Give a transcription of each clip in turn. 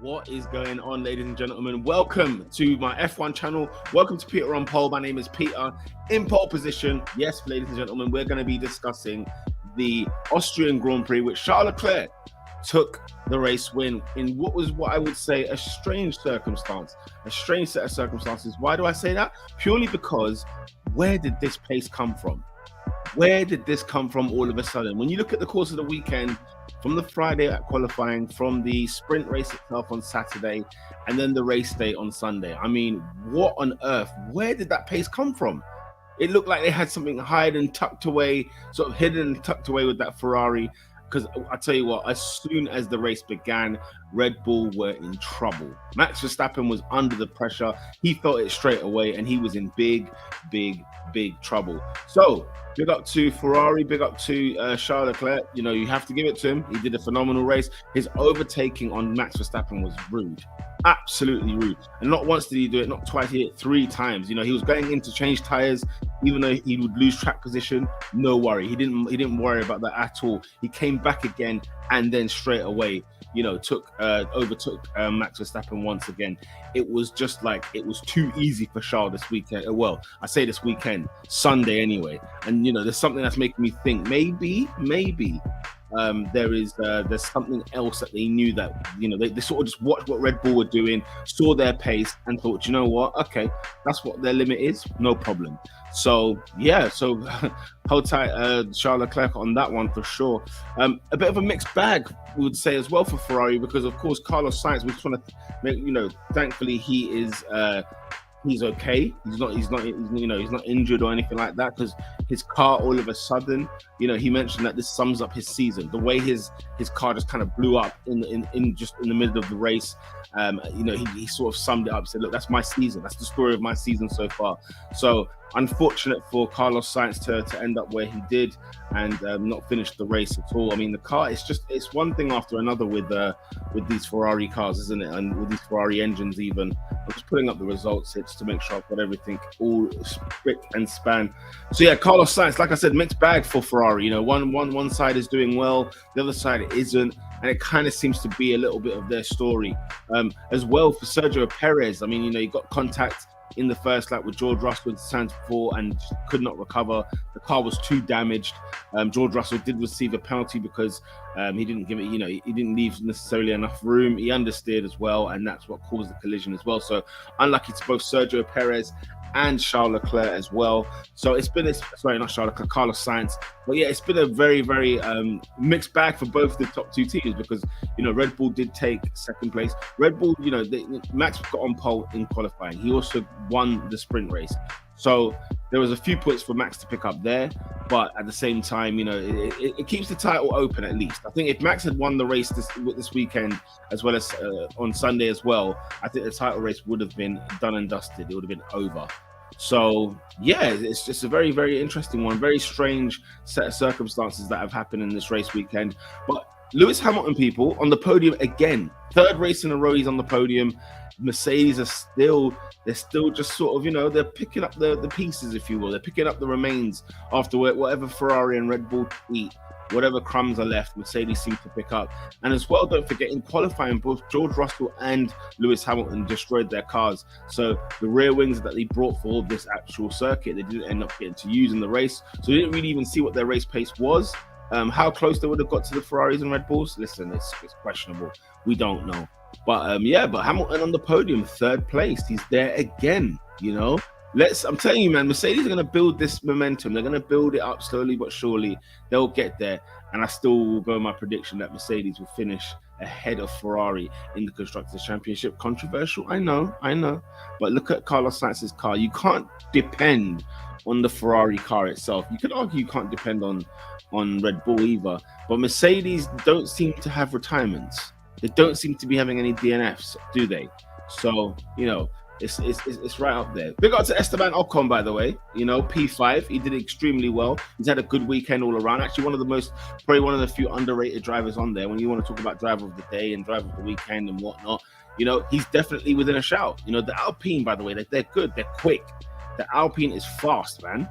What is going on, ladies and gentlemen? Welcome to my F1 channel. Welcome to Peter on Pole. My name is Peter. In pole position, yes, ladies and gentlemen, we're going to be discussing the Austrian Grand Prix, which Charles Leclerc took the race win in what I would say a strange circumstance, a strange set of circumstances. Why do I say that? Purely because where did this pace come from? Where did this come from all of a sudden? When you look at the course of the weekend, from the Friday at qualifying, from the sprint race itself on Saturday, and then the race day on Sunday. I mean, what on earth? Where did that pace come from? It looked like they had something hidden and tucked away, sort of hidden and tucked away with that Ferrari. Because I tell you what, as soon as the race began, Red Bull were in trouble. Max Verstappen was under the pressure. He felt it straight away, and he was in big trouble. So, big up to Ferrari, big up to Charles Leclerc. You know, you have to give it to him. He did a phenomenal race. His overtaking on Max Verstappen was rude. Absolutely rude. And not once did he do it, not twice, he did it 3 times. You know, he was going in to change tires, even though he would lose track position. No worry. He didn't worry about that at all. He came back again and then straight away, you know, overtook Max Verstappen once again. It was just like, it was too easy for Charles this weekend. Well, I say this weekend, Sunday anyway. And, you know, there's something that's making me think maybe there's something else that they knew, that, you know, they sort of just watched what Red Bull were doing, saw their pace and thought, you know what, okay, that's what their limit is, no problem. So yeah, so hold tight, Charles Leclerc on that one for sure. A bit of a mixed bag, we would say, as well for Ferrari, because of course Carlos Sainz, we just want to make, you know, thankfully he is he's okay. He's not injured or anything like that, because his car all of a sudden, you know, he mentioned that this sums up his season. The way his car just kind of blew up in the middle of the race. You know, he sort of summed it up, said, look, that's my season. That's the story of my season so far. So unfortunate for Carlos Sainz to end up where he did and not finish the race at all. I mean, the car, it's one thing after another with these Ferrari cars, isn't it? And with these Ferrari engines even. I'm just putting up the results here just to make sure I've got everything all spick and span. So yeah, Carlos Sainz, like I said, mixed bag for Ferrari. You know, one side is doing well, the other side isn't, and it kind of seems to be a little bit of their story. As well for Sergio Perez, I mean, you know, he got contact in the first lap with George Russell and Sainz before and could not recover. The car was too damaged. George Russell did receive a penalty because he didn't give it, you know, he didn't leave necessarily enough room. He understeered as well, and that's what caused the collision as well. So unlucky to both Sergio Perez and Charles Leclerc as well. So it's been, not Charles Leclerc, Carlos Sainz. But yeah, it's been a very mixed bag for both the top 2 teams, because, you know, Red Bull did take second place. Red Bull, you know, Max got on pole in qualifying. He also won the sprint race. So there was a few points for Max to pick up there, but at the same time, you know, it keeps the title open at least. I think if Max had won the race this weekend, as well as on Sunday as well, I think the title race would have been done and dusted. It would have been over. So yeah, it's just a very interesting one. Very strange set of circumstances that have happened in this race weekend. But Lewis Hamilton, people, on the podium again. 3rd race in a row he's on the podium. Mercedes are still just sort of, you know, they're picking up the pieces, if you will. They're picking up the remains after whatever Ferrari and Red Bull eat. Whatever crumbs are left, Mercedes seem to pick up. And as well, don't forget, in qualifying, both George Russell and Lewis Hamilton destroyed their cars. So the rear wings that they brought for this actual circuit, they didn't end up getting to use in the race. So they didn't really even see what their race pace was. How close they would have got to the Ferraris and Red Bulls, listen, it's questionable. We don't know. But but Hamilton on the podium, 3rd place. He's there again, you know. I'm telling you, man, Mercedes are going to build this momentum. They're going to build it up slowly but surely. They'll get there. And I still will go my prediction that Mercedes will finish ahead of Ferrari in the Constructors' Championship. Controversial, I know. But look at Carlos Sainz's car. You can't depend on the Ferrari car itself. You could argue you can't depend on Red Bull either. But Mercedes don't seem to have retirements. They don't seem to be having any DNFs, do they? So, you know, it's right up there. Big up to Esteban Ocon, by the way. You know, P5. He did extremely well. He's had a good weekend all around. Actually, probably one of the few underrated drivers on there. When you want to talk about driver of the day and driver of the weekend and whatnot, you know, he's definitely within a shout. You know, the Alpine, by the way, they're good. They're quick. The Alpine is fast, man.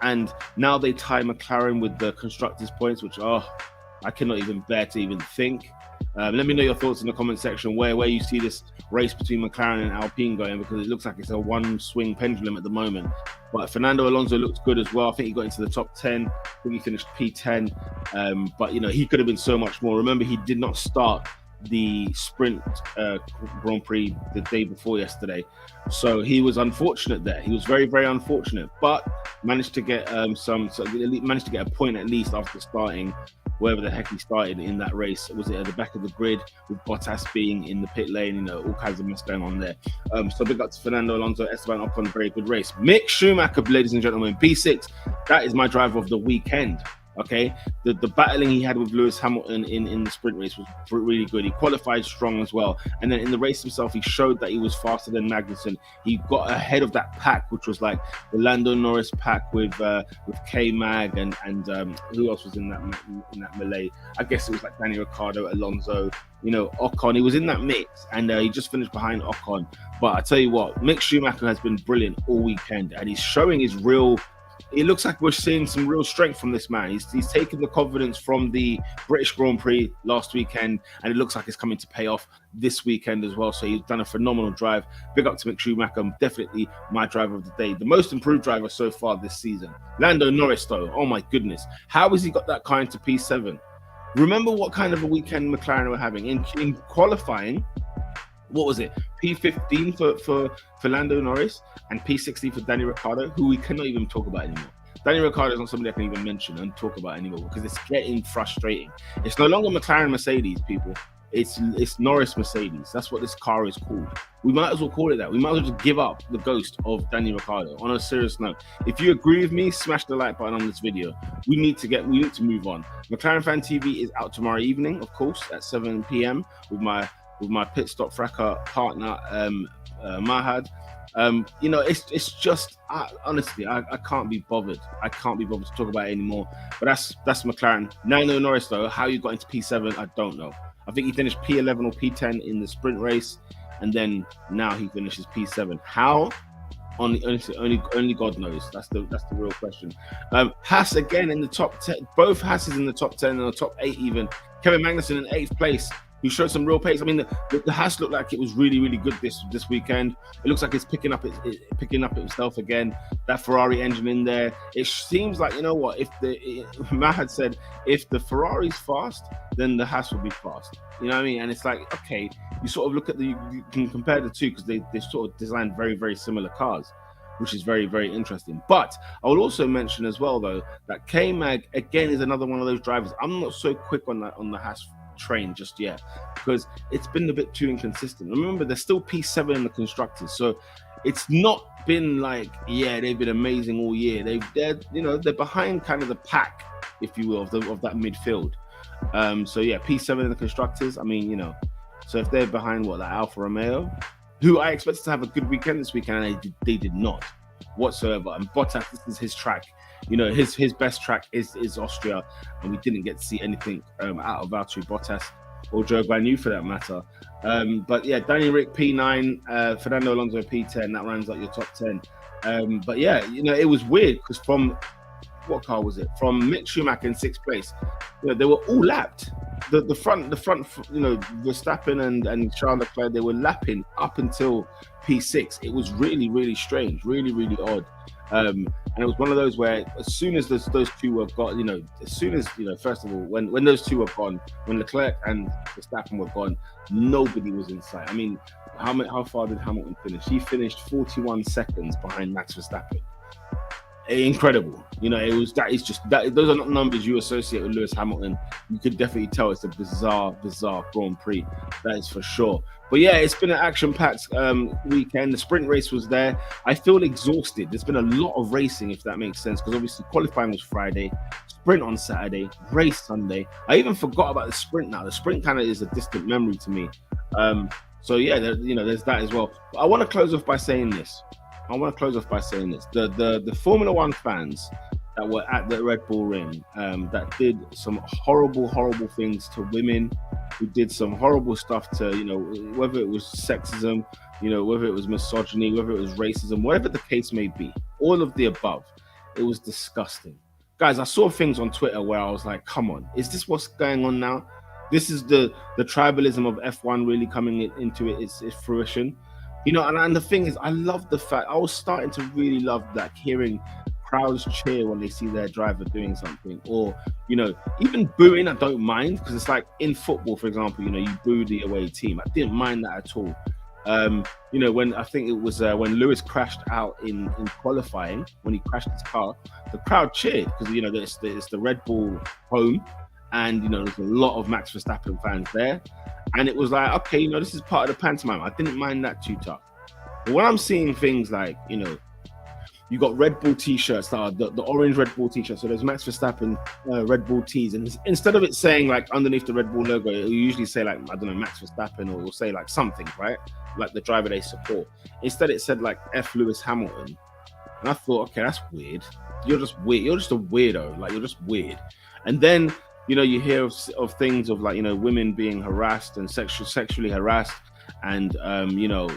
And now they tie McLaren with the constructors' points, which, I cannot even bear to even think. Let me know your thoughts in the comment section where you see this race between McLaren and Alpine going, because it looks like it's a one-swing pendulum at the moment. But Fernando Alonso looks good as well. I think he got into the top 10. I think he finished P10. But, he could have been so much more. Remember, he did not start the sprint Grand Prix the day before yesterday. So he was unfortunate there. He was very, very unfortunate, but managed to get managed to get a point at least after starting wherever the heck he started in that race. Was it at the back of the grid with Bottas being in the pit lane? All kinds of mess going on there. So big up to Fernando Alonso, Esteban Ocon, very good race. Mick Schumacher, ladies and gentlemen, P6. That is my driver of the weekend. Okay, the battling he had with Lewis Hamilton in the sprint race was really good. He qualified strong as well, and then in the race himself, he showed that he was faster than Magnussen. He got ahead of that pack, which was like the Lando Norris pack with K-Mag and who else was in that melee? I guess it was like Danny Ricciardo, Alonso, Ocon. He was in that mix, and he just finished behind Ocon. But I tell you what, Mick Schumacher has been brilliant all weekend, and he's showing his real. It looks like we're seeing some real strength from this man. He's taken the confidence from the British Grand Prix last weekend, and it looks like it's coming to pay off this weekend as well. So he's done a phenomenal drive. Big up to Mick Schumacher, definitely my driver of the day. The most improved driver so far this season. Lando Norris, though, oh my goodness. How has he got that car into P7? Remember what kind of a weekend McLaren were having. In qualifying, what was it? P15 for Lando Norris and P16 for Danny Ricciardo, who we cannot even talk about anymore. Danny Ricciardo is not somebody I can even mention and talk about anymore because it's getting frustrating. It's no longer McLaren Mercedes, people. It's Norris Mercedes. That's what this car is called. We might as well call it that. We might as well just give up the ghost of Danny Ricciardo. On a serious note, if you agree with me, smash the like button on this video. We need to move on. McLaren Fan TV is out tomorrow evening, of course, at 7 p.m. with my pit stop fracker partner Mahad. It's just honestly I can't be bothered. I can't be bothered to talk about it anymore. But that's McLaren. Lando Norris, though, how you got into P7, I don't know. I think he finished P11 or P10 in the sprint race, and then now he finishes P7. How? Only God knows. That's the real question. Haas again in the top 10. Both Haas's in the top 10 and the top 8 even. Kevin Magnussen in 8th place. He showed some real pace. I mean, the Haas looked like it was really, really good this weekend. It looks like it's picking up itself again. That Ferrari engine in there. It seems like, what? Matt had said, if the Ferrari's fast, then the Haas will be fast. You know what I mean? And it's like, okay, you sort of look at you can compare the two because they sort of designed very, very similar cars, which is very, very interesting. But I will also mention as well, though, that K-Mag, again, is another one of those drivers. I'm not so quick on the Haas train just yet because it's been a bit too inconsistent. Remember, they're still P7 in the constructors, so it's not been like, they've been amazing all year. They're behind kind of the pack, if you will, of that midfield. P7 in the constructors. I mean, so if they're behind Alfa Romeo, who I expected to have a good weekend this weekend, and they did not whatsoever. And Bottas, this is his track. His best track is Austria, and we didn't get to see anything out of Valtteri Bottas or Joe Guan Yu for that matter. Danny Rick P9, Fernando Alonso P10. That rounds up your top 10. It was weird because from what car was it? From Mick Schumacher in 6th place, they were all lapped. The front, Verstappen and Charles Leclerc, they were lapping up until P6. It was really, really strange, really, really odd. And it was one of those where as soon as those two were gone, first of all, when those two were gone, when Leclerc and Verstappen were gone, nobody was in sight. I mean, how far did Hamilton finish? He finished 41 seconds behind Max Verstappen. Incredible. Those are not numbers you associate with Lewis Hamilton. You could definitely tell it's a bizarre Grand Prix. That is for sure. But it's been an action-packed weekend. The sprint race was there. I feel exhausted. There's been a lot of racing, if that makes sense, because obviously qualifying was Friday, sprint on Saturday, race Sunday. I even forgot about the sprint now. The sprint kind of is a distant memory to me. There's that as well. But I want to close off by saying this. The Formula One fans that were at the Red Bull Ring that did some horrible, horrible things to women, who did some horrible stuff to, whether it was sexism, whether it was misogyny, whether it was racism, whatever the case may be, all of the above. It was disgusting. Guys, I saw things on Twitter where I was like, come on, is this what's going on now? this is the tribalism of F1 really coming into its fruition. You know, and the thing is, I love the fact, I was starting to really love that, hearing crowds cheer when they see their driver doing something, or, you know, even booing. I don't mind, because it's like in football, for example, you know, you boo the away team. I didn't mind that at all. You know, when I think it was when Lewis crashed out in qualifying, when he crashed his car, the crowd cheered, because, you know, it's the Red Bull home, and, you know, there's a lot of Max Verstappen fans there. And it was like, okay, you know, this is part of the pantomime. I didn't mind that too tough. But when I'm seeing things like, you know, you got Red Bull t-shirts, the orange Red Bull t-shirt. So there's Max Verstappen Red Bull tees. And instead of it saying like underneath the Red Bull logo, it'll usually say like, I don't know, Max Verstappen, or it'll say like something, right? Like the driver they support. Instead it said like F Lewis Hamilton. And I thought, okay, that's weird. You're just weird. You're just a weirdo. Like, you're just weird. And then, you know, you hear of things of like, you know, women being harassed and sexually harassed, and you know,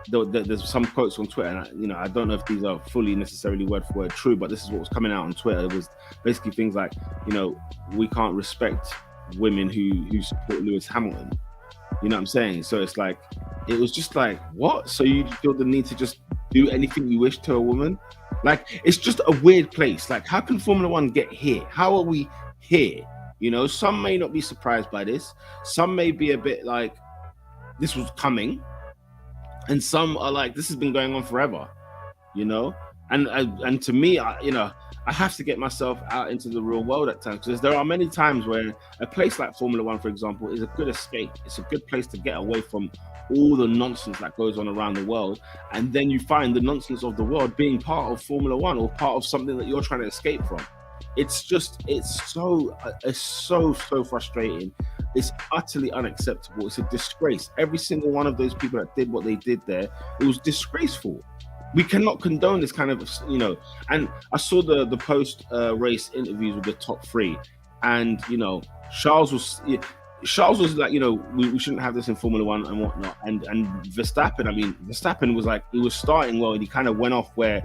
there's some quotes on Twitter, and you know, I don't know if these are fully necessarily word for word true, but this is what was coming out on Twitter. It was basically things like, you know, we can't respect women who support Lewis Hamilton. You know what I'm saying? So it's like, it was just like, what? So you feel the need to just do anything you wish to a woman? Like, it's just a weird place. Like, how can Formula One get here? How are we here? You know, some may not be surprised by this. Some may be a bit like, this was coming. And some are like, this has been going on forever, you know? And to me, you know, I have to get myself out into the real world at times, because there are many times where a place like Formula One, for example, is a good escape. It's a good place to get away from all the nonsense that goes on around the world. And then you find the nonsense of the world being part of Formula One, or part of something that you're trying to escape from. It's so frustrating. It's utterly unacceptable. It's a disgrace. Every single one of those people that did what they did there, it was disgraceful. We cannot condone this kind of, you know. And I saw the post race interviews with the top three, and, you know, Charles was like, you know, we shouldn't have this in Formula One and whatnot. And Verstappen, I mean, Verstappen was like, he was starting well, and he kind of went off where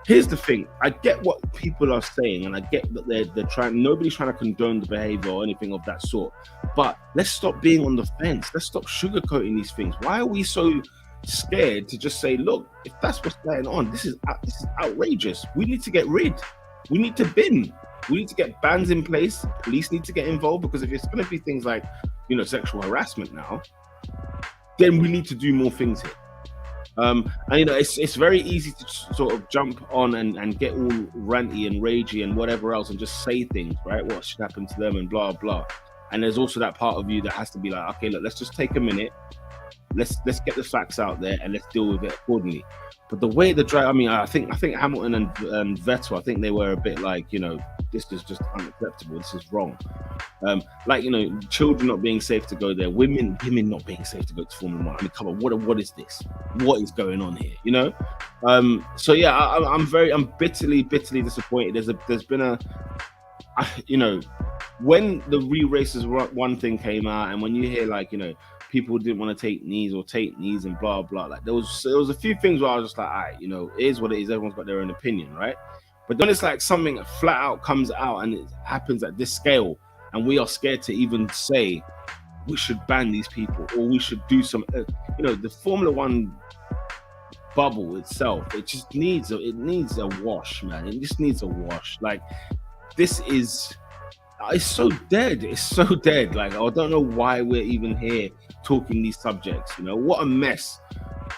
here's the thing. I get what people are saying, and I get that they're trying. Nobody's trying to condone the behavior or anything of that sort. But let's stop being on the fence. Let's stop sugarcoating these things. Why are we so scared to just say, look, if that's what's going on, this is outrageous. We need to get rid. We need to bin. We need to get bans in place. Police need to get involved, because if it's going to be things like, you know, sexual harassment now, then we need to do more things here. And, you know, it's very easy to sort of jump on and get all ranty and ragey and whatever else, and just say things, right? What should happen to them and blah blah. And there's also that part of you that has to be like, okay, look, let's just take a minute, let's get the facts out there, and let's deal with it accordingly. But the way the drive, I mean, I think Hamilton and Vettel, I think they were a bit like, you know, this is just unacceptable. This is wrong. Like, you know, children not being safe to go there, women not being safe to go to Formula One. I mean, come on, what is this? What is going on here? You know. So yeah, I'm bitterly disappointed. There's been you know, when the re-races one thing came out, and when you hear like, you know, people didn't want to take knees and blah blah, like there was a few things where I was just like, all right, you know, it is what it is. Everyone's got their own opinion, right? But then it's like something flat out comes out and it happens at this scale, and we are scared to even say we should ban these people, or we should do some, you know, the Formula One bubble itself, it just needs a wash, man. It just needs a wash. Like, this is, it's so dead. It's so dead. Like, I don't know why we're even here talking these subjects. You know, what a mess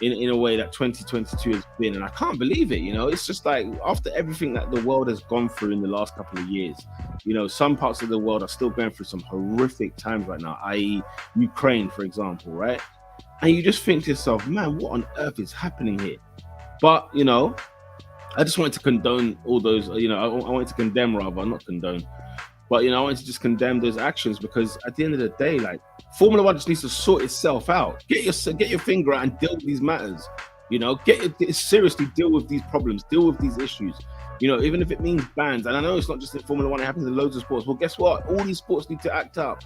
in a way that 2022 has been, and I can't believe it. You know, it's just like, after everything that the world has gone through in the last couple of years, you know, some parts of the world are still going through some horrific times right now, i.e. Ukraine, for example, right? And you just think to yourself, man, what on earth is happening here? But, you know, I just wanted to condone all those, you know, I wanted to condemn, rather, not condone. But, you know, I wanted to just condemn those actions, because at the end of the day, like, Formula One just needs to sort itself out. Get your finger out and deal with these matters. You know, seriously deal with these problems, deal with these issues. You know, even if it means bans. And I know it's not just in Formula One, it happens in loads of sports. Well, guess what? All these sports need to act up.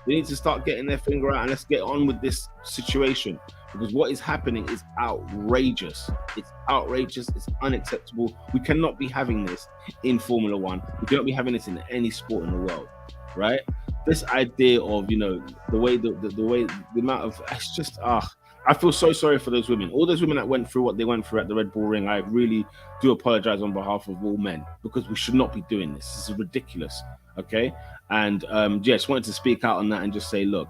They need to start getting their finger out, and let's get on with this situation. Because what is happening is outrageous. It's outrageous. It's unacceptable. We cannot be having this in Formula One. We cannot be having this in any sport in the world, right? this idea of, you know, the way the amount of, it's just I feel so sorry for those women. All those women that went through what they went through at the Red Bull Ring. I really do apologize on behalf of all men, because we should not be doing this. This is ridiculous. Okay. And just wanted to speak out on that and just say, look,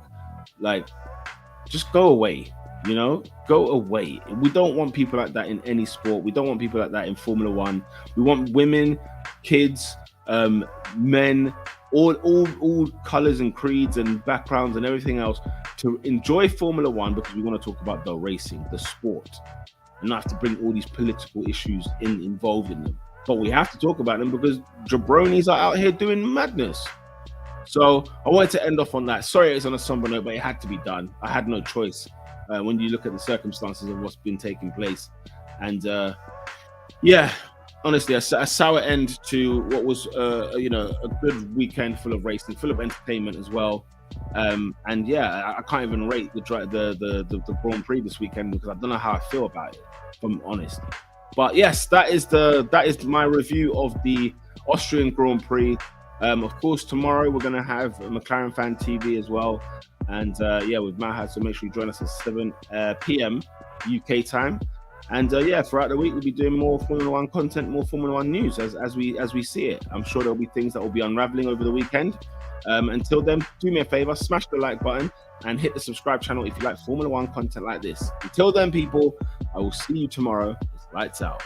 like, just go away, you know, go away. We don't want people like that in any sport. We don't want people like that in Formula One. We want women, kids, men, all colors and creeds and backgrounds and everything else to enjoy Formula One, because we want to talk about the racing, the sport, and not have to bring all these political issues involved in them. But we have to talk about them because jabronis are out here doing madness. So I wanted to end off on that. Sorry it's on a somber note, but it had to be done. I had no choice when you look at the circumstances of what's been taking place. And honestly, a sour end to what was a good weekend full of racing, full of entertainment as well. I can't even rate the Grand Prix this weekend because I don't know how I feel about it, if I'm honest. But yes, that is my review of the Austrian Grand Prix. Of course, tomorrow we're going to have McLaren Fan TV as well. And with Maha, so make sure you join us at 7 p.m. UK time. And throughout the week, we'll be doing more Formula One content, more Formula One news as we see it. I'm sure there'll be things that will be unraveling over the weekend. Until then, do me a favor, smash the like button and hit the subscribe channel if you like Formula One content like this. Until then, people, I will see you tomorrow. It's lights out.